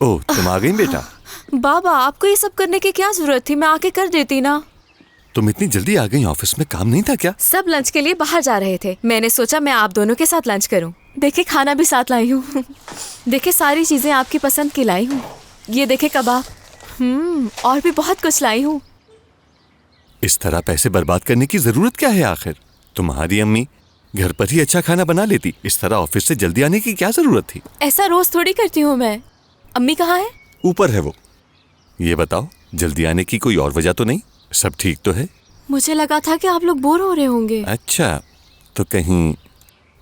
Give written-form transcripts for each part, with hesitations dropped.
ओह, तुम आ गई बेटा। बाबा, आपको ये सब करने की क्या जरूरत थी? मैं आके कर देती ना। तुम इतनी जल्दी आ गई, ऑफिस में काम नहीं था क्या? सब लंच के लिए बाहर जा रहे थे, मैंने सोचा मैं आप दोनों के साथ लंच करूं। देखे खाना भी साथ लाई हूँ। देखे सारी चीजें आपकी पसंद की लाई हूँ। ये देखे कबाब, और भी बहुत कुछ लाई हूँ। इस तरह पैसे बर्बाद करने की जरूरत क्या है आखिर? तुम्हारी अम्मी घर पर ही अच्छा खाना बना लेती, इस तरह ऑफिस से जल्दी आने की क्या जरूरत थी? ऐसा रोज थोड़ी करती हूँ मैं। अम्मी कहाँ है? ऊपर है वो। ये बताओ, जल्दी आने की कोई और वजह तो नहीं? सब ठीक तो है? मुझे लगा था कि आप लोग बोर हो रहे होंगे। अच्छा, तो कहीं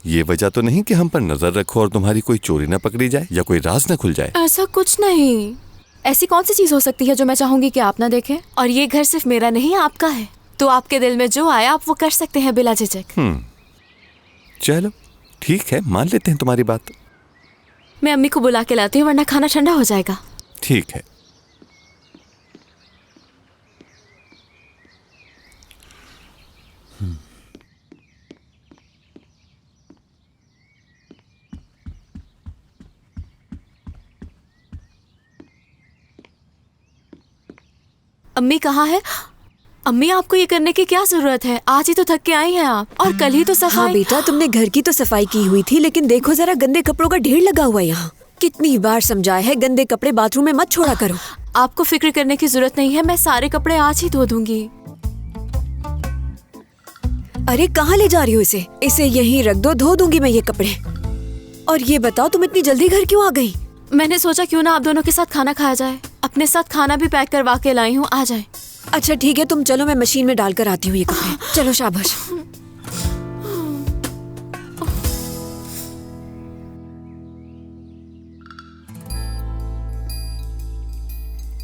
ये वजह तो नहीं कि हम पर नजर रखो और तुम्हारी कोई चोरी न पकड़ी जाए या कोई राज न खुल जाए? ऐसा कुछ नहीं। ऐसी कौन सी चीज हो सकती है जो मैं चाहूंगी कि आप ना देखें? और ये घर सिर्फ मेरा नहीं, आपका है, तो आपके दिल में जो आया आप वो कर सकते हैं बिला झिझक। चलो ठीक है, मान लेते हैं तुम्हारी बात। मैं अम्मी को बुला के लाती हूँ, वरना खाना ठंडा हो जाएगा। ठीक है। अम्मी कहाँ है? अम्मी, आपको ये करने की क्या जरूरत है? आज ही तो थक के आई हैं आप, और कल ही तो सफाई। हाँ बेटा, तुमने घर की तो सफाई की हुई थी, लेकिन देखो जरा गंदे कपड़ों का ढेर लगा हुआ है यहाँ। कितनी बार समझाया है गंदे कपड़े बाथरूम में मत छोड़ा करो। आपको फिक्र करने की जरूरत नहीं है, मैं सारे कपड़े आज ही धो दूंगी। अरे कहाँ ले जा रही हो इसे? इसे यहीं रख दो, धो दूंगी मैं ये कपड़े। और ये बताओ, तुम इतनी जल्दी घर क्यों आ गई? मैंने सोचा क्यों ना आप दोनों के साथ खाना खाया जाए। अपने साथ खाना भी पैक करवा के लाई हूँ, आ जाए। अच्छा ठीक है, तुम चलो, मैं मशीन में डालकर आती हूँ ये कपड़े। चलो शाबाश।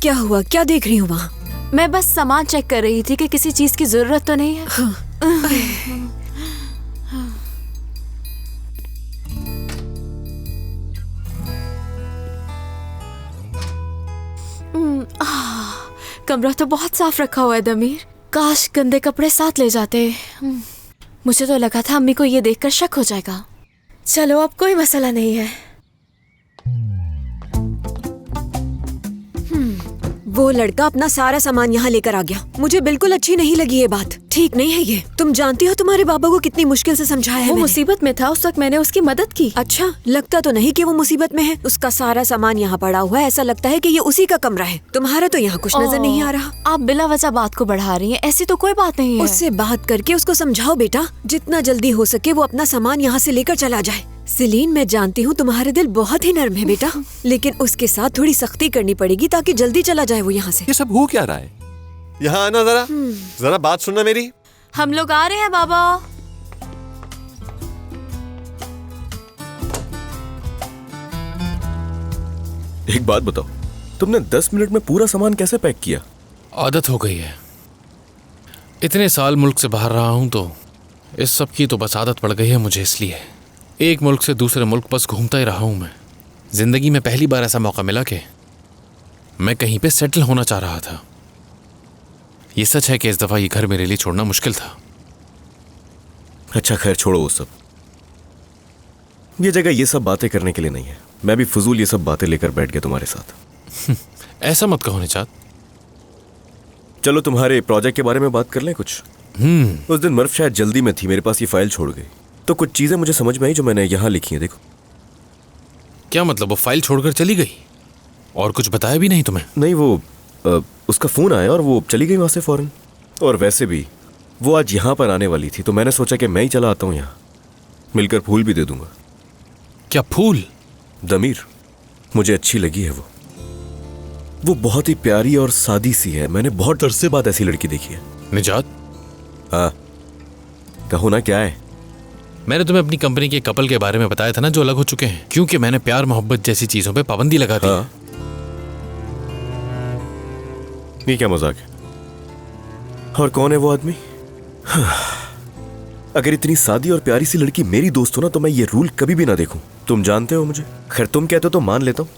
क्या हुआ? क्या देख रही हूँ वहाँ? मैं बस सामान चेक कर रही थी कि किसी चीज की जरूरत तो नहीं है। कमरा तो बहुत साफ रखा हुआ है दमीर। काश गंदे कपड़े साथ ले जाते। मुझे तो लगा था अम्मी को ये देखकर शक हो जाएगा। चलो अब कोई मसला नहीं है। वो लड़का अपना सारा सामान यहाँ लेकर आ गया। मुझे बिल्कुल अच्छी नहीं लगी ये बात। ठीक नहीं है ये। तुम जानती हो तुम्हारे बाबा को कितनी मुश्किल से समझाया है वो मैंने। मुसीबत में था, उस वक्त मैंने उसकी मदद की। अच्छा, लगता तो नहीं कि वो मुसीबत में है। उसका सारा सामान यहाँ पड़ा हुआ है, ऐसा लगता है कि ये उसी का कमरा है। तुम्हारा तो यहाँ कुछ नजर नहीं आ रहा। आप बिला वजह बात को बढ़ा रही हैं, ऐसी तो कोई बात नहीं है। उससे बात करके उसको समझाओ बेटा, जितना जल्दी हो सके वो अपना सामान यहाँ से लेकर चला जाए। सिलीन, मैं जानती हूँ तुम्हारे दिल बहुत ही नर्म है बेटा, लेकिन उसके साथ थोड़ी सख्ती करनी पड़ेगी ताकि जल्दी चला जाए वो यहाँ से। ये सब हो क्या रहा है? यहाँ आना जरा, जरा बात सुनना मेरी। हम लोग आ रहे हैं बाबा। एक बात बताओ, तुमने 10 मिनट में पूरा सामान कैसे पैक किया? आदत हो गई है। इतने साल मुल्क से बाहर रहा हूं तो इस सब की तो बस आदत पड़ गई है मुझे, इसलिए एक मुल्क से दूसरे मुल्क बस घूमता ही रहा हूं मैं। जिंदगी में पहली बार ऐसा मौका मिला कि मैं कहीं पे सेटल होना चाह रहा था। ये सच है कि इस दफा ये घर मेरे लिए छोड़ना मुश्किल था। अच्छा खैर, छोड़ो वो सब। ये जगह ये सब बातें करने के लिए नहीं है। मैं भी फजूल ये सब बातें लेकर बैठ गया तुम्हारे साथ। ऐसा मत कहो निजात। चलो तुम्हारे प्रोजेक्ट के बारे में बात कर लें कुछ। उस दिन मर्फ शायद जल्दी में थी, मेरे पास ये फाइल छोड़ गई, तो कुछ चीजें मुझे समझ में आई जो मैंने यहाँ लिखी हैं। देखो। क्या मतलब? वो फाइल छोड़कर चली गई और कुछ बताया भी नहीं तुम्हें? नहीं, वो उसका फोन आया और वो चली गई वहां से फौरन। और वैसे भी वो आज यहाँ पर आने वाली थी, तो मैंने सोचा कि मैं ही चला आता हूँ यहाँ, मिलकर फूल भी दे दूंगा। क्या फूल? दमीर, मुझे अच्छी लगी है वो बहुत ही प्यारी और सादी सी है। मैंने बहुत अरसे बाद ऐसी लड़की देखी है। निजात। हाँ, कहो ना, क्या है? मैंने तुम्हें अपनी कंपनी के कपल के बारे में बताया था ना, जो अलग हो चुके हैं, क्योंकि मैंने प्यार मोहब्बत जैसी चीजों पे पाबंदी लगा दी। हाँ। ये क्या मजाक है? और कौन है वो आदमी? अगर इतनी सादी और प्यारी सी लड़की मेरी दोस्त हो ना, तो मैं ये रूल कभी भी ना देखूं। तुम जानते हो मुझे। खैर, तुम कहते हो तो मान लेता हूं,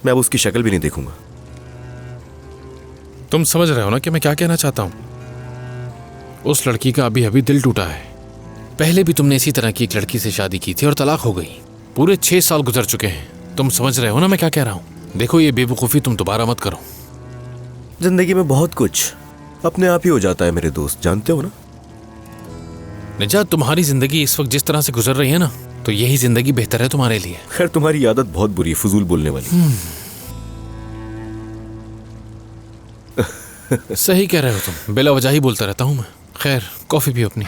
मैं अब उसकी शक्ल भी नहीं देखूंगा। तुम समझ रहे हो ना कि मैं क्या कहना चाहता हूं? उस लड़की का अभी अभी दिल टूटा है, पहले भी तुमने इसी तरह की एक लड़की से शादी की थी और तलाक हो गई। पूरे 6 साल गुजर चुके हैं। तुम समझ रहे हो ना मैं क्या कह रहा हूँ? देखो ये बेवकूफ़ी तुम दोबारा मत करो। जिंदगी में बहुत कुछ अपने आप ही हो जाता है मेरे दोस्त, जानते हो ना। निजात, तुम्हारी जिंदगी इस वक्त जिस तरह से गुजर रही है ना, तो यही जिंदगी बेहतर है तुम्हारे लिए। खैर तुम्हारी आदत बहुत बुरी है, फजूल बोलने वाली। सही कह रहे हो तुम, बिला वजह ही बोलता रहता हूँ मैं। खैर कॉफी भी अपनी।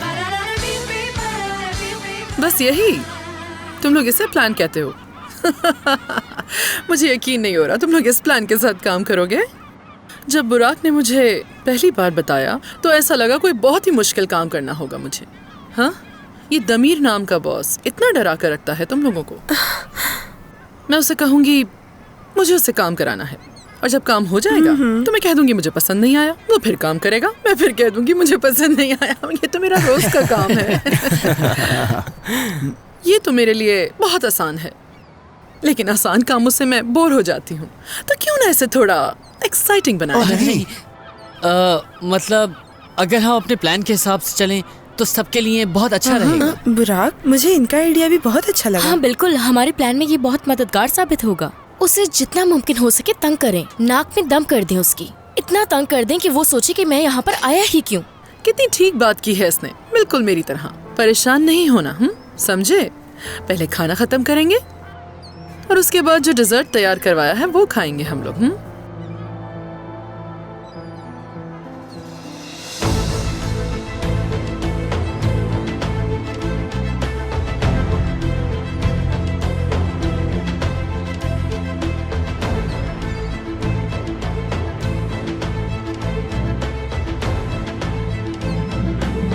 बस यही तुम लोग इसे प्लान कहते हो? मुझे यकीन नहीं हो रहा तुम लोग इस प्लान के साथ काम करोगे। जब बुराक ने मुझे पहली बार बताया तो ऐसा लगा कोई बहुत ही मुश्किल काम करना होगा मुझे। हाँ, ये दमीर नाम का बॉस इतना डरा कर रखता है तुम लोगों को। मैं उसे कहूंगी मुझे उससे काम कराना है, और जब काम हो जाएगा तो मैं कह दूंगी मुझे पसंद नहीं आया। वो फिर काम करेगा, मैं फिर कह दूंगी मुझे पसंद नहीं आया। ये तो मेरा रोज का काम है। ये तो मेरे लिए बहुत आसान है, लेकिन आसान कामों से मैं बोर हो जाती हूँ। तो क्यों ना इसे थोड़ा एक्साइटिंग बनाया जाए? मतलब अगर हम अपने प्लान के हिसाब से चलें तो सबके लिए बहुत अच्छा रहेगा। बुराक, मुझे इनका आइडिया भी बहुत अच्छा लगा। हाँ बिल्कुल, हमारे प्लान में ये बहुत मददगार साबित होगा। उसे जितना मुमकिन हो सके तंग करें, नाक में दम कर दें उसकी। इतना तंग कर दें कि वो सोचे कि मैं यहाँ पर आया ही क्यों। कितनी ठीक बात की है इसने, बिल्कुल मेरी तरह। परेशान नहीं होना, समझे? पहले खाना खत्म करेंगे और उसके बाद जो डिजर्ट तैयार करवाया है वो खाएंगे हम लोग।